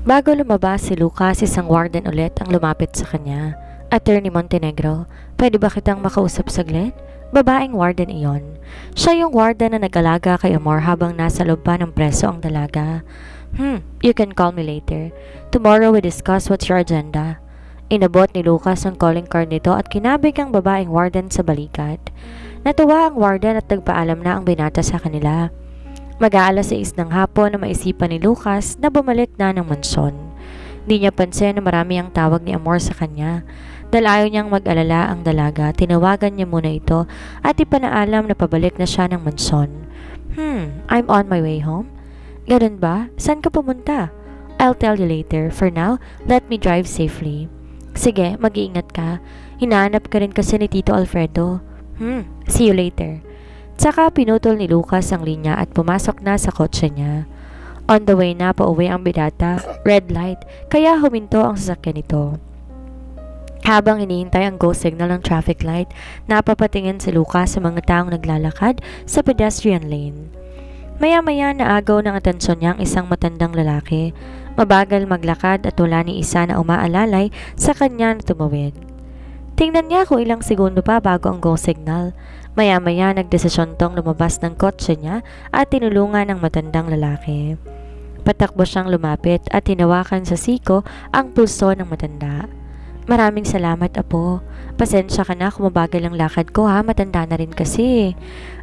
Bago lumabas si Lucas, isang warden ulit ang lumapit sa kanya. Attorney Montenegro, pwede ba kitang makausap saglit? Babaeng warden iyon. Siya yung warden na nag-alaga kay Amor habang nasa loob pa ng preso ang dalaga. You can call me later. Tomorrow we discuss what's your agenda. Inabot ni Lucas ang calling card nito at kinabig ang babaeng warden sa balikat. Natuwa ang warden at nagpaalam na ang binata sa kanila. Mag-aalas 6 ng hapon na maisipan ni Lucas na bumalik na ng mansyon. Di niya pansin na marami ang tawag ni Amor sa kanya. Dahil ayaw niyang mag-alala ang dalaga, tinawagan niya muna ito at ipanaalam na pabalik na siya ng mansyon. I'm on my way home? Ganun ba? Saan ka pumunta? I'll tell you later. For now, let me drive safely. Sige, mag-iingat ka. Hinahanap ka rin kasi ni Tito Alfredo. See you later. Tsaka pinutol ni Lucas ang linya at pumasok na sa kotse niya. On the way na pauwi ang bidata, red light, kaya huminto ang sasakyan nito. Habang hinihintay ang go signal ng traffic light, napapatingin si Lucas sa mga taong naglalakad sa pedestrian lane. Maya-maya naagaw ng atensyon niya ang isang matandang lalaki. Mabagal maglakad at wala ni isa na umaalalay sa kanya na tumawid. Tingnan niya kung ilang segundo pa bago ang go signal. Maya-maya nagdesisyon tong lumabas ng kotse niya at tinulungan ng matandang lalaki. Patakbo siyang lumapit at hinawakan sa siko ang pulso ng matanda. Maraming salamat, Apo. Pasensya ka na kung mabagal ang lakad ko ha, matanda na rin kasi.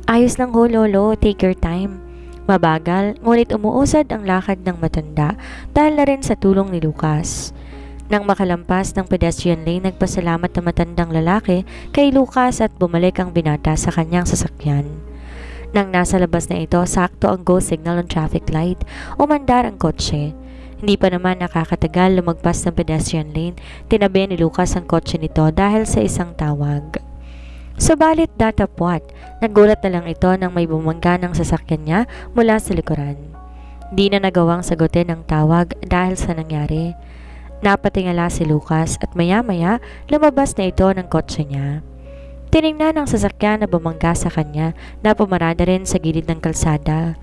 Ayos lang ho, Lolo, take your time. Mabagal, ngunit umuusad ang lakad ng matanda dahil na rin sa tulong ni Lucas. Nang makalampas ng pedestrian lane, nagpasalamat ang matandang lalaki kay Lucas at bumalik ang binata sa kanyang sasakyan. Nang nasa labas na ito, sakto ang go signal ng traffic light, umandar ang kotse. Hindi pa naman nakakatagal lumagpas ng pedestrian lane, tinabi ni Lucas ang kotse nito dahil sa isang tawag. Subalit datapwat, nagulat na lang ito nang may bumangga ng sasakyan niya mula sa likuran. Di na nagawang sagutin ang tawag dahil sa nangyari. Napatingala si Lucas at maya-maya lumabas na ito ng kotse niya. Tiningnan ang sasakyan na bumangga sa kanya na pumarada rin sa gilid ng kalsada.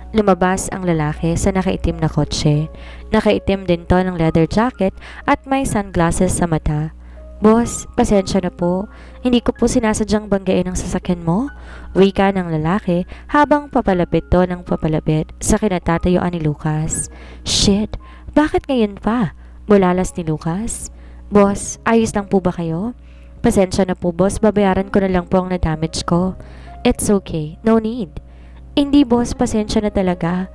Lumabas ang lalaki sa nakaitim na kotse. Nakaitim din to ng leather jacket at may sunglasses sa mata. Boss, pasensya na po. Hindi ko po sinasadyang banggain ang sasakyan mo. Wika ng lalaki habang papalapit to ng papalapit sa kinatatayuan ni Lucas. Shit, bakit ngayon pa? Bulalas ni Lucas. Boss, ayos lang po ba kayo? Pasensya na po boss, babayaran ko na lang po ang na-damage ko. It's okay, no need. Hindi boss, pasensya na talaga.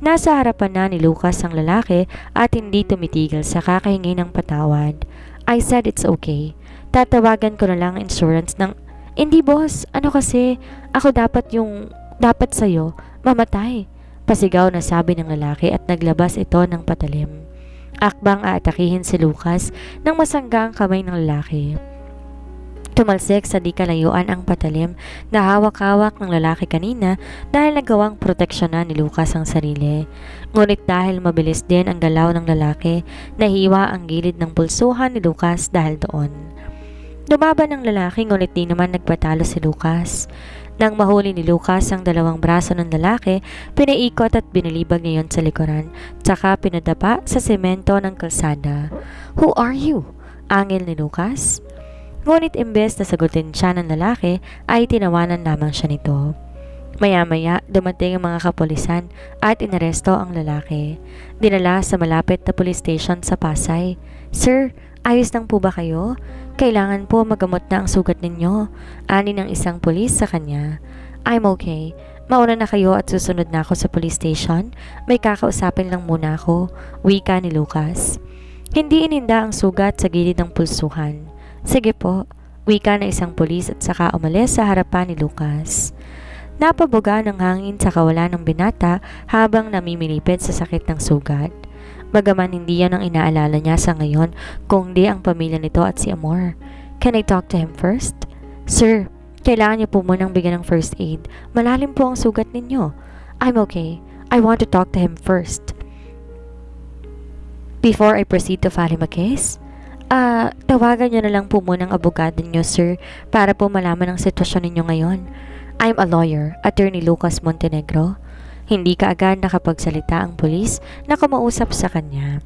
Nasa harapan na ni Lucas ang lalaki at hindi tumitigil sa kakahingi ng patawad. I said it's okay. Tatawagan ko na lang ang insurance ng... Hindi boss, ano kasi, ako dapat sa'yo, mamatay. Pasigaw na sabi ng lalaki at naglabas ito ng patalim. Akbang aatakihin si Lucas nang masangga ang kamay ng lalaki. Tumalsik sa di kalayuan ang patalim na hawak-hawak ng lalaki kanina dahil nagawang proteksyonan ni Lucas ang sarili. Ngunit dahil mabilis din ang galaw ng lalaki, nahiwa ang gilid ng pulsuhan ni Lucas dahil doon. Lumaban ang lalaki ngunit di naman nagpatalo si Lucas. Nang mahuli ni Lucas ang dalawang braso ng lalaki, pinaikot at binilibag niya yon sa likuran, tsaka pinadapa sa semento ng kalsada. Who are you? Angil ni Lucas. Ngunit imbes na sagutin siya ng lalaki, ay tinawanan lamang siya nito. Maya-maya, dumating ang mga kapulisan at inaresto ang lalaki. Dinala sa malapit na police station sa Pasay. Sir, ayos lang po ba kayo? Kailangan po magamot na ang sugat ninyo. Ani ng isang pulis sa kanya. I'm okay. Mauna na kayo at susunod na ako sa police station. May kakausapin lang muna ako. Wika ni Lucas. Hindi ininda ang sugat sa gilid ng pulsuhan. Sige po. Wika na isang pulis at saka umalis sa harapan ni Lucas. Napabuga ng hangin sa kawalan ng binata habang namimilipid sa sakit ng sugat. Bagaman hindi yan ang inaalala niya sa ngayon, kundi ang pamilya nito at si Amor. Can I talk to him first? Sir, kailangan niyo po munang bigyan ng first aid. Malalim po ang sugat ninyo. I'm okay. I want to talk to him first. Before I proceed to file him a case? Tawagan niyo na lang po muna ang abogado niyo, sir, para po malaman ang sitwasyon ninyo ngayon. I'm a lawyer, Attorney Lucas Montenegro. Hindi kaagad nakapagsalita ang pulis na kumausap sa kanya.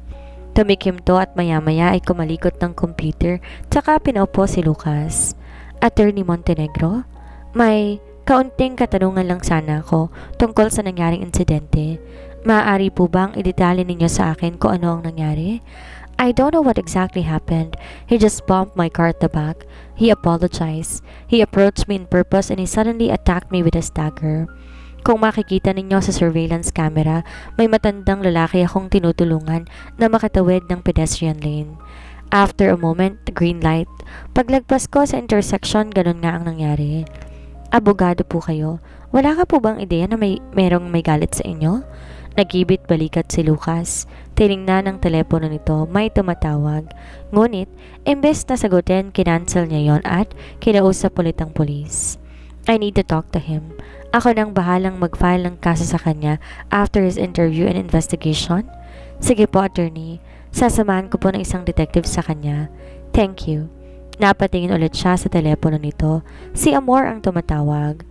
Tumikim to at maya-maya ay kumalikot ng computer tsaka pinaupo si Lucas. Attorney Montenegro, may kaunting katanungan lang sana ako tungkol sa nangyaring insidente. Maaari po bang idetalye ninyo sa akin kung ano ang nangyari? I don't know what exactly happened. He just bumped my car at the back. He apologized. He approached me in purpose and he suddenly attacked me with a dagger. Kung makikita ninyo sa surveillance camera, may matandang lalaki akong tinutulungan na makatawid ng pedestrian lane. After a moment, green light. Paglagpas ko sa intersection, ganun nga ang nangyari. Abogado po kayo. Wala ka po bang ideya na merong may galit sa inyo? Nagibit balikat si Lucas. Tiningnan ng telepono nito, may tumatawag. Ngunit, imbes na sagutin, kinancel niya yon at kinausap ulit ang pulis. I need to talk to him. Ako nang bahalang mag-file ng kaso sa kanya after his interview and investigation. Sige po, attorney. Sasamahan ko po ng isang detective sa kanya. Thank you. Napatingin ulit siya sa telepono nito. Si Amor ang tumatawag.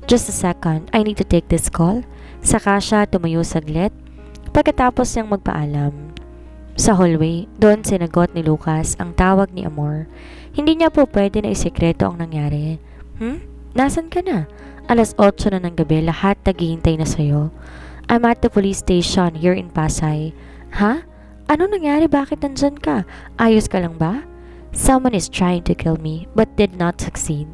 Just a second, I need to take this call. Saka siya tumayo saglit. Pagkatapos niyang magpaalam. Sa hallway, doon sinagot ni Lucas ang tawag ni Amor. Hindi niya po pwede na isekreto ang nangyari. Nasaan ka na? 8:00 na ng gabi, lahat naghihintay na sa'yo. I'm at the police station here in Pasay. Ha? Ano nangyari? Bakit nandyan ka? Ayos ka lang ba? Someone is trying to kill me but did not succeed.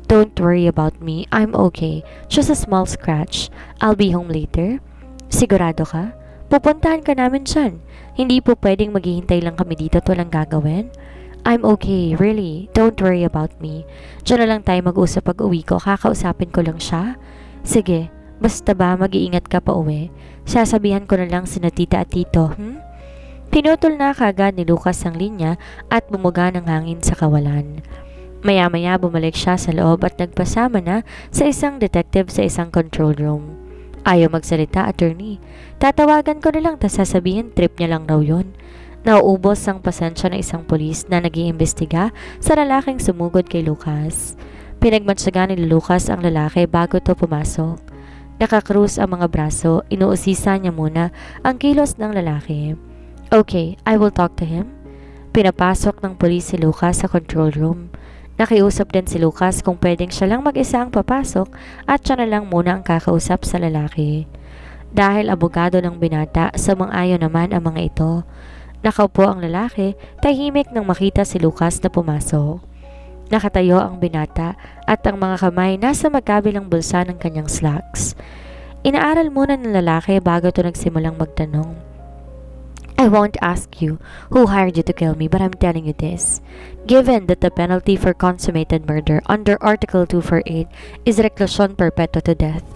Don't worry about me. I'm okay. Just a small scratch. I'll be home later. Sigurado ka? Pupuntahan ka namin dyan. Hindi po pwedeng maghihintay lang kami dito at walang gagawin. I'm okay, really. Don't worry about me. Diyan na lang tayo mag-usap pag uwi ko. Kakausapin ko lang siya. Sige, basta ba mag-iingat ka pa uwi? Sasabihan ko na lang sina tita at tito, Pinutol na kagad ni Lucas ang linya at bumuga ng hangin sa kawalan. Maya-maya bumalik siya sa loob at nagpasama na sa isang detective sa isang control room. Ayaw magsalita, attorney. Tatawagan ko na lang tas sasabihin trip niya lang raw yun. Nauubos ang pasensya ng isang pulis na nag-iimbestiga sa lalaking sumugod kay Lucas. Pinagmansyagan ni Lucas ang lalaki bago to pumasok. Nakakrus ang mga braso, inuusisa niya muna ang kilos ng lalaki. Okay, I will talk to him. Pinapasok ng pulis si Lucas sa control room. Nakiusap din si Lucas kung pwedeng siya lang mag-isa ang papasok at siya na lang muna ang kakausap sa lalaki. Dahil abogado ng binata, sumang-ayon naman ang mga ito. Nakaupo ang lalaki, tahimik nang makita si Lucas na pumasok. Nakatayo ang binata at ang mga kamay nasa magkabilang bulsa ng kanyang slacks. Inaaral muna ng lalaki bago ito nagsimulang magtanong. I won't ask you who hired you to kill me, but I'm telling you this. Given that the penalty for consummated murder under Article 248 is reclusion perpetua to death,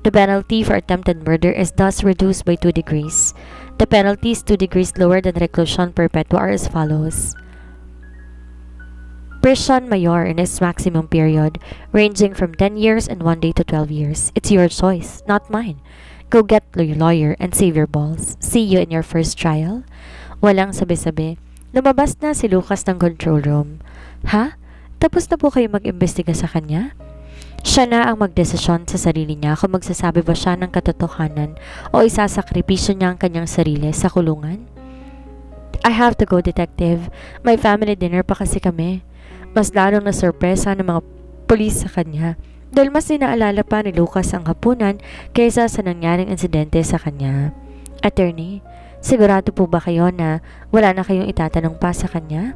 the penalty for attempted murder is thus reduced by 2 degrees. The penalties 2 degrees lower than reclusion perpetua are as follows. Prison mayor in its maximum period, ranging from 10 years and 1 day to 12 years. It's your choice, not mine. Go get your lawyer and save your balls. See you in your first trial. Walang sabi-sabi. Lumabas na si Lucas ng control room. Ha? Tapos na po kayo mag-imbestiga sa kanya? Siya na ang magdesisyon sa sarili niya kung magsasabi ba siya ng katotohanan o isasakripisyo niya ang kanyang sarili sa kulungan. I have to go, detective. May family dinner pa kasi kami. Mas lalong na sorpresa ng mga pulis sa kanya dahil mas inaalala pa ni Lucas ang hapunan kaysa sa nangyaring insidente sa kanya. Attorney, sigurado po ba kayo na wala na kayong itatanong pa sa kanya?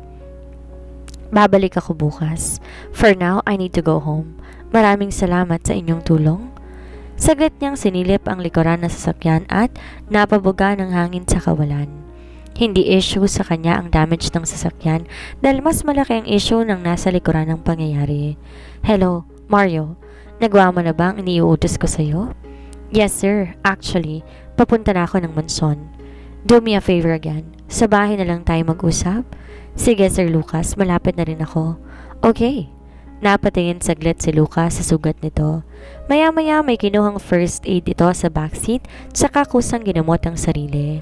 Babalik ako bukas. For now, I need to go home. Maraming salamat sa inyong tulong. Saglit niyang sinilip ang likuran ng sasakyan at napabuga ng hangin sa kawalan. Hindi issue sa kanya ang damage ng sasakyan dahil mas malaki ang issue ng nasa likuran ng pangyayari. Hello, Mario. Nagawa mo na ba ang iniuutos ko sa'yo? Yes, sir. Actually, papunta na ako ng mansyon. Do me a favor again. Sa bahay na lang tayo mag-usap? Sige, Sir Lucas. Malapit na rin ako. Okay. Napatingin saglit si Lucas sa sugat nito. Maya-maya may kinuhang first aid ito sa backseat tsaka kusang ginamot ang sarili.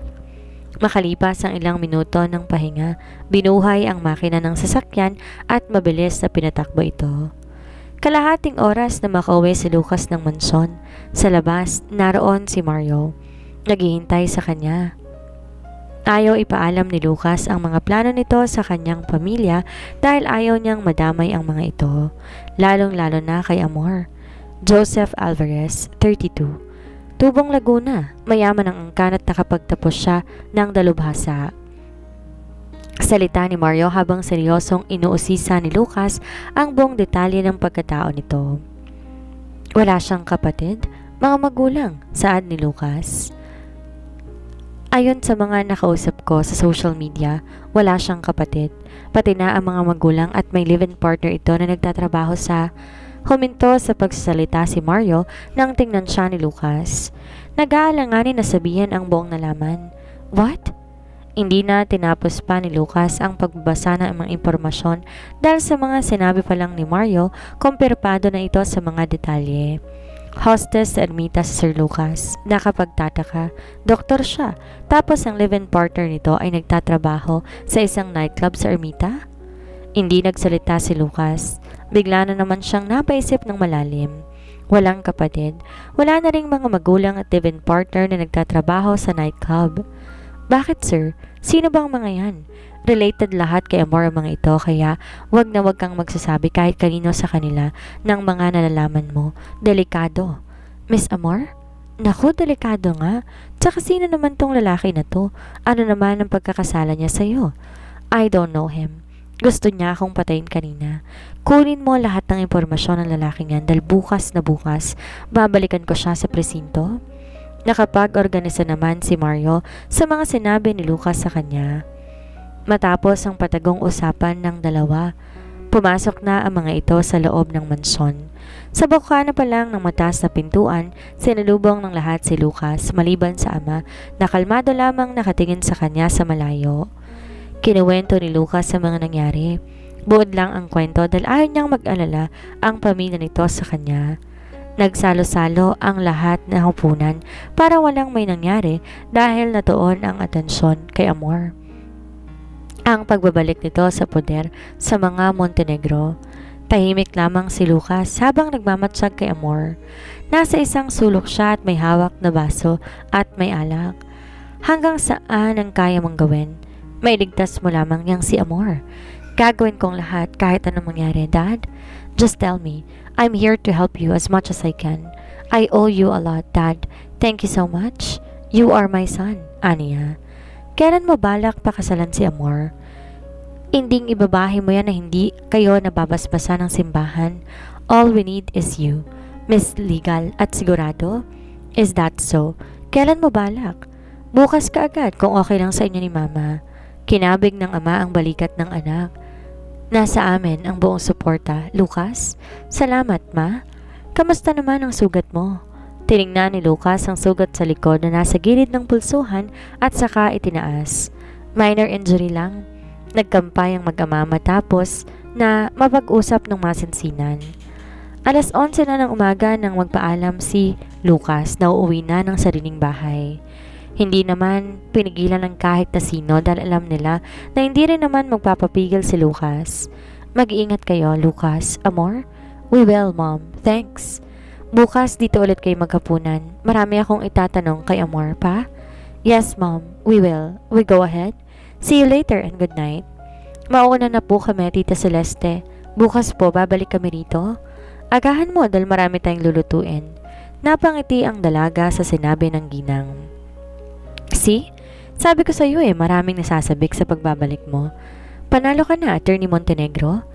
Makalipas ang ilang minuto ng pahinga, binuhay ang makina ng sasakyan at mabilis na pinatakbo ito. Kalahating oras na makauwi si Lucas ng mansyon. Sa labas, naroon si Mario. Naghihintay sa kanya. Ayaw ipaalam ni Lucas ang mga plano nito sa kanyang pamilya dahil ayaw niyang madamay ang mga ito, lalong-lalo na kay Amor. Joseph Alvarez, 32. Tubong Laguna, mayaman ang angkan at nakapagtapos siya ng dalubhasa. Salita ni Mario habang seryosong inuusisa ni Lucas ang buong detalye ng pagkatao nito. Wala siyang kapatid, mga magulang, saad ni Lucas. Ayon sa mga nakausap ko sa social media, wala siyang kapatid, pati na ang mga magulang at may live-in partner ito na nagtatrabaho sa... Huminto sa pagsasalita si Mario nang tingnan siya ni Lucas. Nag-aalanganin na sabihin ang buong nalaman. What? Hindi na tinapos pa ni Lucas ang pagbabasa ng mga impormasyon dahil sa mga sinabi pa lang ni Mario, kumpirmado na ito sa mga detalye. Hostess sa ermita si Sir Lucas. Nakapagtataka, doktor siya, tapos ang live-in partner nito ay nagtatrabaho sa isang nightclub sa ermita? Hindi nagsalita si Lucas. Bigla na naman siyang napaisip ng malalim. Walang kapatid, wala na ring mga magulang at live-in partner na nagtatrabaho sa nightclub. Bakit sir? Sino bang mga yan? Related lahat kay Amor ang mga ito kaya wag na wag kang magsasabi kahit kanino sa kanila ng mga nalalaman mo. Delikado. Miss Amor? Naku, delikado nga. Tsaka sino naman tong lalaki na to? Ano naman ang pagkakasala niya sa'yo? I don't know him. Gusto niya akong patayin kanina. Kunin mo lahat ng impormasyon ng lalaking yan dahil bukas na bukas, babalikan ko siya sa presinto. Nakapag-organisa naman si Mario sa mga sinabi ni Lucas sa kanya. Matapos ang patagong usapan ng dalawa, pumasok na ang mga ito sa loob ng mansyon. Sa bukana pa lang ng mataas na pintuan, sinalubong ng lahat si Lucas maliban sa ama na kalmado lamang nakatingin sa kanya sa malayo. Kinuwento ni Lucas sa mga nangyari. Buod lang ang kwento dahil ayaw niyang mag-alala ang pamilya nito sa kanya. Nagsalo-salo ang lahat ng hapunan para walang may nangyari dahil natuon ang atensyon kay Amor. Ang pagbabalik nito sa poder sa mga Montenegro. Tahimik lamang si Lucas habang nagmamatsyag kay Amor. Nasa isang sulok siya at may hawak na baso at may alak. Hanggang saan ang kaya mong gawin? May ligtas mo lamang niyang si Amor. Gagawin kong lahat kahit anong mangyari, Dad. Just tell me. I'm here to help you as much as I can. I owe you a lot, Dad. Thank you so much. You are my son, Aniya. Kailan mo balak pakasalan si Amor? Inding ibabahe mo yan na hindi kayo nababasbasa ng simbahan. All we need is you. Miss Legal at sigurado? Is that so? Kailan mo balak? Bukas ka agad kung okay lang sa inyo ni Mama. Kinabig ng ama ang balikat ng anak. Nasa amin ang buong suporta, Lucas. Salamat, Ma. Kamusta naman ang sugat mo? Tiningnan ni Lucas ang sugat sa likod na nasa gilid ng pulsuhan at saka itinaas. Minor injury lang. Nagkampay ang mag-ama matapos na mapag-usap ng masinsinan. 11:00 na ng umaga nang magpaalam si Lucas na uuwi na ng sariling bahay. Hindi naman pinigilan ng kahit na sino dahil alam nila na hindi rin naman magpapapigil si Lucas. Mag-iingat kayo, Lucas. Amor? We will, Mom. Thanks. Bukas dito ulit kayo maghapunan. Marami akong itatanong kay Amor, pa? Yes, Mom. We will. We go ahead. See you later and good night. Mauna na po kami, Tita Celeste. Bukas po babalik kami rito. Agahan mo dahil marami tayong lulutuin. Napangiti ang dalaga sa sinabi ng ginang. See? Sabi ko sa iyo maraming nasasabik sa pagbabalik mo. Panalo ka na, Attorney Montenegro.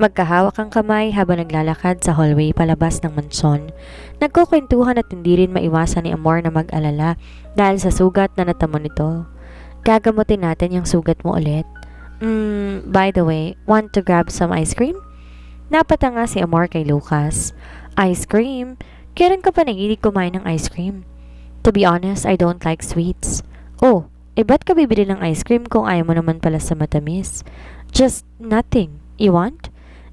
Magkahawak ang kamay habang naglalakad sa hallway palabas ng mansyon. Nagkukwentuhan at hindi rin maiwasan ni Amor na mag-alala dahil sa sugat na natamo nito. Gagamutin natin yung sugat mo ulit. By the way, want to grab some ice cream? Napatanga si Amor kay Lucas. Ice cream? Kailan ka pa nagilig kumain ng ice cream? To be honest, I don't like sweets. Oh, ba't ka bibili ng ice cream kung ayaw mo naman pala sa matamis? Just nothing. You want?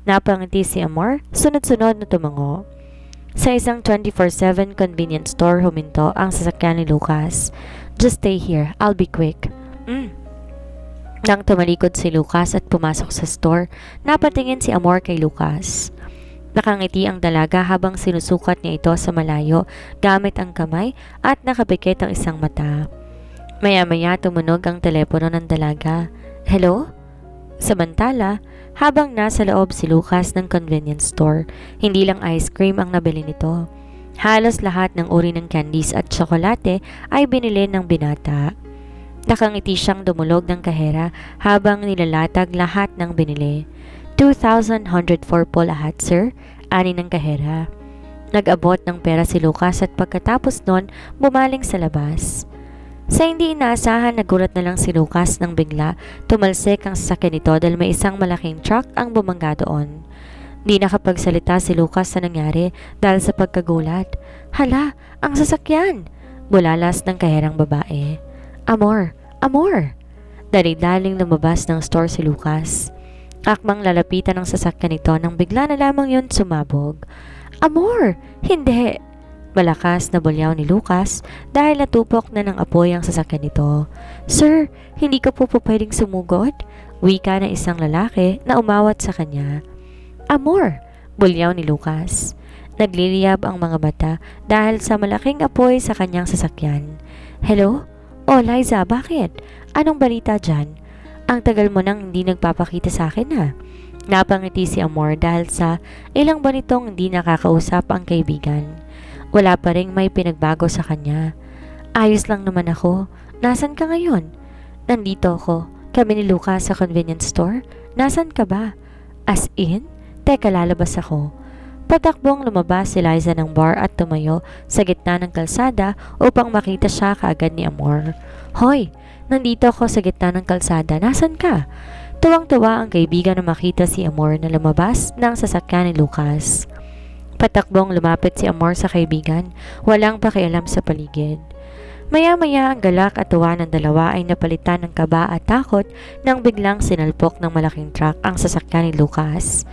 Napangiti si Amor, sunod-sunod na tumango. Sa isang 24/7 convenience store huminto ang sasakyan ni Lucas. Just stay here, I'll be quick. Nang tumalikod si Lucas at pumasok sa store, napatingin si Amor kay Lucas. Nakangiti ang dalaga habang sinusukat niya ito sa malayo gamit ang kamay at nakapikit ang isang mata. Maya-maya tumunog ang telepono ng dalaga. Hello? Samantala, habang nasa loob si Lucas ng convenience store, hindi lang ice cream ang nabili nito. Halos lahat ng uri ng candies at tsokolate ay binili ng binata. Nakangiti siyang dumulog ng kahera habang nilalatag lahat ng binili. 2,104 po lahat, sir, ani ng kahera. Nag-abot ng pera si Lucas at pagkatapos nun, bumaling sa labas. Sa hindi inaasahan, nagulat na lang si Lucas nang bigla tumalsik ang sasakyan nito dahil may isang malaking truck ang bumangga doon. Di nakapagsalita si Lucas sa nangyari dahil sa pagkagulat. Hala, ang sasakyan! Bulalas ng kaherang babae. Amor! Amor! Dali-daling lumabas ng store si Lucas. Akmang lalapitan ng sasakyan nito nang bigla na lamang yun sumabog. Amor! Hindi! Malakas na bulyaw ni Lucas dahil natupok na ng apoy ang sasakyan nito. Sir, hindi ka po pwedeng sumugod? Wika na isang lalaki na umawat sa kanya. Amor! Bulyaw ni Lucas. Nagliliyab ang mga mata dahil sa malaking apoy sa kanyang sasakyan. Hello? Oh, Liza, bakit? Anong balita dyan? Ang tagal mo nang hindi nagpapakita sa akin ha? Napangiti si Amor dahil sa ilang buwan nitong hindi nakakausap ang kaibigan. Wala pa ring may pinagbago sa kanya. Ayos lang naman ako. Nasaan ka ngayon? Nandito ako. Kami ni Lucas sa convenience store. Nasaan ka ba? As in? Teka, lalabas ako. Patakbong lumabas si Liza ng bar at tumayo sa gitna ng kalsada upang makita siya kaagad ni Amor. Hoy, nandito ako sa gitna ng kalsada. Nasaan ka? Tuwang-tuwa ang kaibigan na makita si Amor na lumabas ng sasakyan ni Lucas. Patakbong lumapit si Amor sa kaibigan, walang pakialam sa paligid. Maya-maya ang galak at tuwa ng dalawa ay napalitan ng kaba at takot nang biglang sinalpok ng malaking truck ang sasakyan ni Lucas.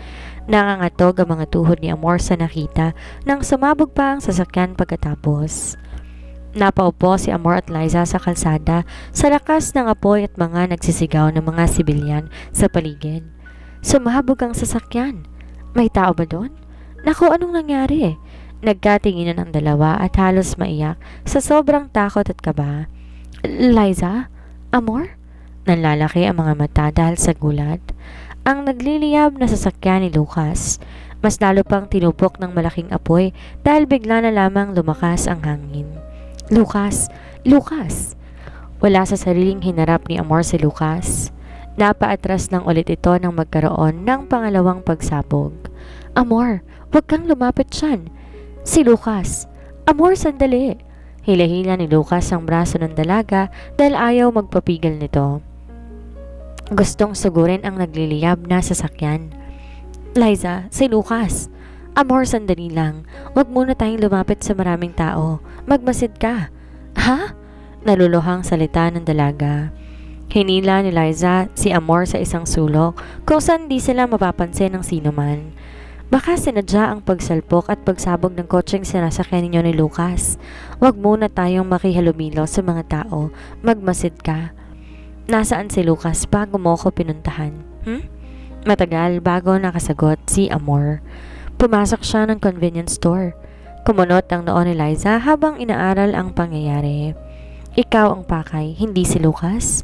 Nangangatog ang mga tuhod ni Amor sa nakita nang sumabog pa ang sasakyan pagkatapos. Napaupo si Amor at Liza sa kalsada sa lakas ng apoy at mga nagsisigaw ng mga sibilyan sa paligid. Sumabog ang sasakyan. May tao ba doon? Naku, anong nangyari? Nagkatinginan ang dalawa at halos maiyak sa sobrang takot at kaba. Liza? Amor? Nanlalaki ang mga mata dahil sa gulat. Ang nagliliyab na sasakyan ni Lucas, mas lalo pang tinupok ng malaking apoy dahil bigla na lamang lumakas ang hangin. Lucas! Lucas! Wala sa sariling hinarap ni Amor si Lucas. Napaatras lang ulit ito nang magkaroon ng pangalawang pagsabog. Amor, huwag kang lumapit dyan. Si Lucas. Amor, sandali. Hila-hila ni Lucas ang braso ng dalaga dahil ayaw magpapigil nito. Gustong sugurin ang nagliliyab na sasakyan. Liza, si Lucas. Amor, sandali lang. Huwag muna tayong lumapit sa maraming tao. Magmasid ka. Ha? Naluluhang salita ng dalaga. Hinila ni Liza si Amor sa isang sulok kung saan di sila mapapansin ng sinuman. Baka sinadya ang pagsalpok at pagsabog ng kotseng sinasakyan ninyo ni Lucas. Huwag muna tayong makihalumilo sa mga tao. Magmasid ka. Nasaan si Lucas bago mo ko pinuntahan? Matagal bago nakasagot si Amor. Pumasok siya ng convenience store. Kumunot ang noo ni Liza habang inaaral ang pangyayari. Ikaw ang pakay, hindi si Lucas?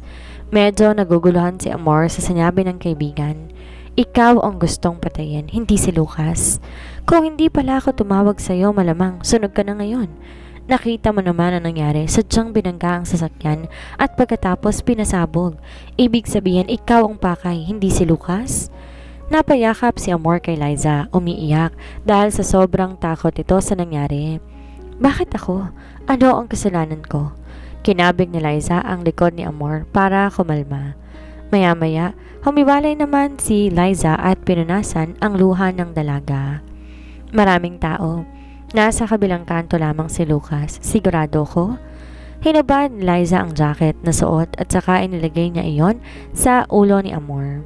Medyo naguguluhan si Amor sa sinabi ng kaibigan. Ikaw ang gustong patayin, hindi si Lucas. Kung hindi pala ako tumawag sa'yo, malamang sunog ka na ngayon. Nakita mo naman ang nangyari, sadyang binangga ang sasakyan at pagkatapos pinasabog. Ibig sabihin, ikaw ang pakay, hindi si Lucas? Napayakap si Amor kay Liza, umiiyak dahil sa sobrang takot ito sa nangyari. Bakit ako? Ano ang kasalanan ko? Kinabig ni Liza ang likod ni Amor para kumalma. Maya-maya, humiwalay naman si Liza at pinunasan ang luha ng dalaga. Maraming tao. Nasa kabilang kanto lamang si Lucas. Sigurado ko. Hinubad ni Liza ang jacket na suot at saka inilagay niya iyon sa ulo ni Amor.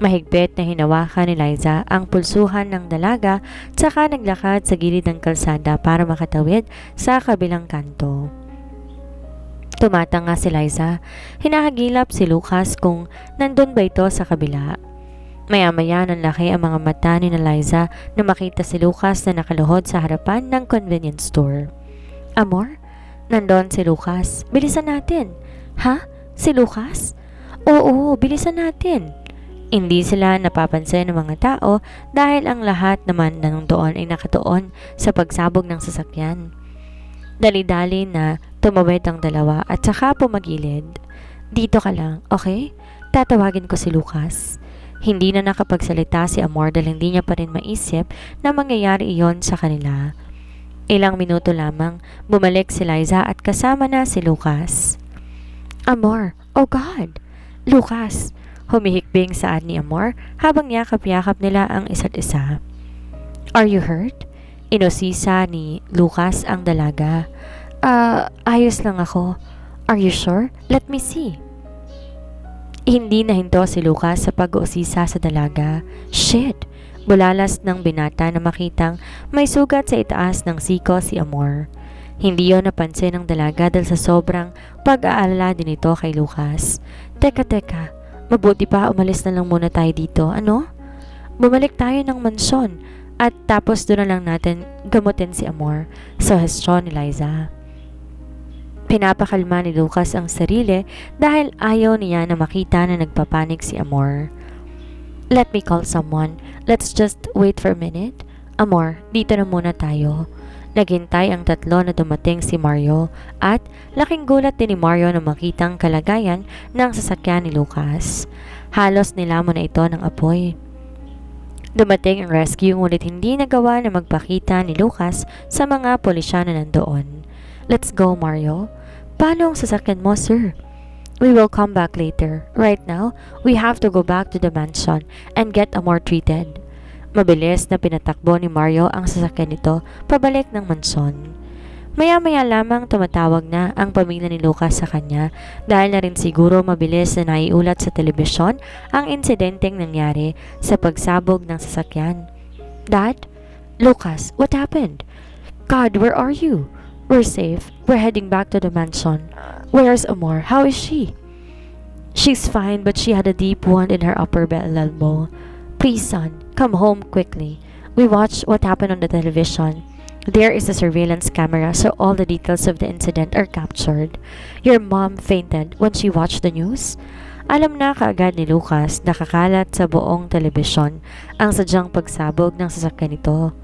Mahigpit na hinawakan ni Liza ang pulsuhan ng dalaga at saka naglakad sa gilid ng kalsada para makatawid sa kabilang kanto. Tumatanga si Liza. Hinahagilap si Lucas kung nandun ba ito sa kabila. Maya-maya nanlaki ang mga mata ni Liza na makita si Lucas na nakaluhod sa harapan ng convenience store. Amor, nandun si Lucas. Bilisan natin. Ha? Si Lucas? Oo, bilisan natin. Hindi sila napapansin ng mga tao dahil ang lahat naman na nandoon ay nakatuon sa pagsabog ng sasakyan. Dali-dali na tumawid ang dalawa at saka pumagilid. Dito ka lang, okay? Tatawagin ko si Lucas. Hindi na nakapagsalita si Amor dahil hindi niya pa rin maisip na mangyayari iyon sa kanila. Ilang minuto lamang, bumalik si Liza at kasama na si Lucas. Amor, oh God! Lucas! Humihikbing saad ni Amor habang yakap-yakap nila ang isa't isa. Are you hurt? Inosisa ni Lucas ang dalaga. Ayos lang ako. Are you sure? Let me see. Hindi nahinto si Lucas sa pag-uusisa sa dalaga. Shit! Bulalas ng binata na makitang may sugat sa itaas ng siko si Amor. Hindi yon napansin ng dalaga dahil sa sobrang pag-aalala din ito kay Lucas. Teka. Mabuti pa umalis na lang muna tayo dito, ano? Bumalik tayo ng mansyon at tapos doon na lang natin gamutin si Amor, suhestyon ni Liza. Pinapakalma ni Lucas ang sarili dahil ayaw niya na makita na nagpapanik si Amor. Let me call someone. Let's just wait for a minute. Amor, dito na muna tayo. Naghintay ang tatlo na dumating si Mario at laking gulat din ni Mario na makitang kalagayan ng sasakyan ni Lucas. Halos nilamon na ito ng apoy. Dumating ang rescue ngunit hindi nagawa na magpakita ni Lucas sa mga pulisya na nandoon. Let's go, Mario. Paano ang sasakyan mo, sir? We will come back later. Right now, we have to go back to the mansion and get Amor treated. Mabilis na pinatakbo ni Mario ang sasakyan nito pabalik ng mansyon. Maya-maya lamang tumatawag na ang pamilya ni Lucas sa kanya dahil na rin siguro mabilis na naiulat sa telebisyon ang insidenteng nangyari sa pagsabog ng sasakyan. Dad? Lucas, what happened? God, where are you? We're safe. We're heading back to the mansion. Where's Amor? How is she? She's fine, but she had a deep wound in her upper elbow. Please, son, come home quickly. We watched what happened on the television. There is a surveillance camera, so all the details of the incident are captured. Your mom fainted when she watched the news. Alam na kaagad ni Lucas na kakalat sa buong telebisyon ang sadyang pagsabog ng sasakyan nito.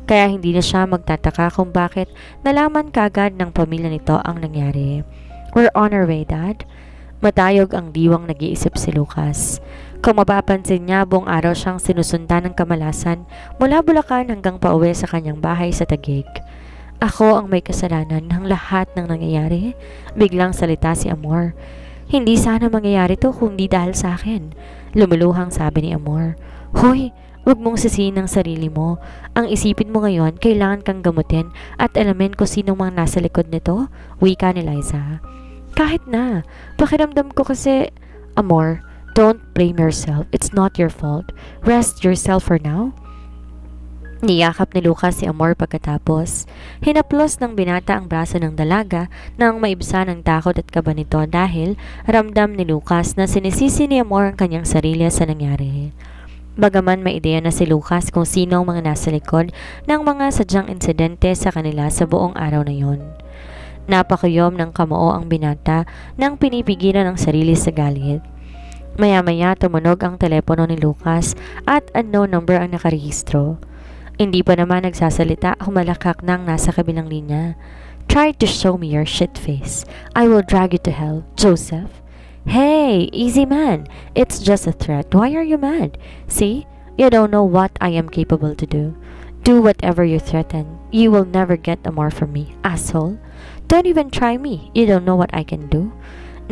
Kaya hindi na siya magtataka kung bakit nalaman kaagad ng pamilya nito ang nangyari. We're on our way, Dad. Matayog ang diwang nag-iisip si Lucas. Kung mapapansin niya, buong araw siyang sinusundan ng kamalasan mula Bulacan hanggang pauwi sa kanyang bahay sa Taguig. Ako ang may kasalanan ng lahat ng nangyayari. Biglang salita si Amor. Hindi sana mangyayari to kung di dahil sa akin. Lumuluhang sabi ni Amor. Hoy, wag mong sisihin ang sarili mo. Ang isipin mo ngayon, kailangan kang gamutin at alamin kung sinong mga nasa likod nito. Wika ni Liza. Kahit na, pakiramdam ko kasi, Amor, don't blame yourself. It's not your fault. Rest yourself for now. Niyakap ni Lucas si Amor pagkatapos. Hinaplos ng binata ang braso ng dalaga nang maibsan ang takot at kaba nito dahil ramdam ni Lucas na sinisisi ni Amor ang kanyang sarili sa nangyari. Bagaman may ideya na si Lucas kung sino ang mga nasa likod ng mga sadyang insidente sa kanila sa buong araw na yon. Napakuyom ng kamoo ang binata nang pinipigilan ang sarili sa galit. Maya-maya tumunog ang telepono ni Lucas at unknown number ang nakarehistro. Hindi pa naman nagsasalita, humalakak nang nasa kabilang linya. Try to show me your shit face. I will drag you to hell, Joseph. Hey, easy man. It's just a threat. Why are you mad? See? You don't know what I am capable to do. Do whatever you threaten. You will never get more from me, asshole. Don't even try me. You don't know what I can do.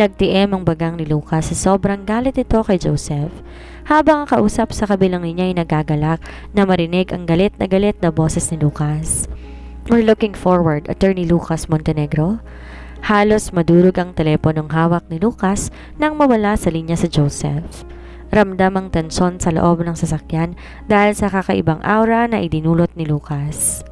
Nagtiim ang bagang ni Lucas sa sobrang galit ito kay Joseph. Habang ang kausap sa kabilang linya ay nagagalak na marinig ang galit na boses ni Lucas. We're looking forward, Attorney Lucas Montenegro. Halos madurog ang teleponong hawak ni Lucas nang mawala sa linya sa Joseph. Ramdam ang tensyon sa loob ng sasakyan dahil sa kakaibang aura na idinulot ni Lucas.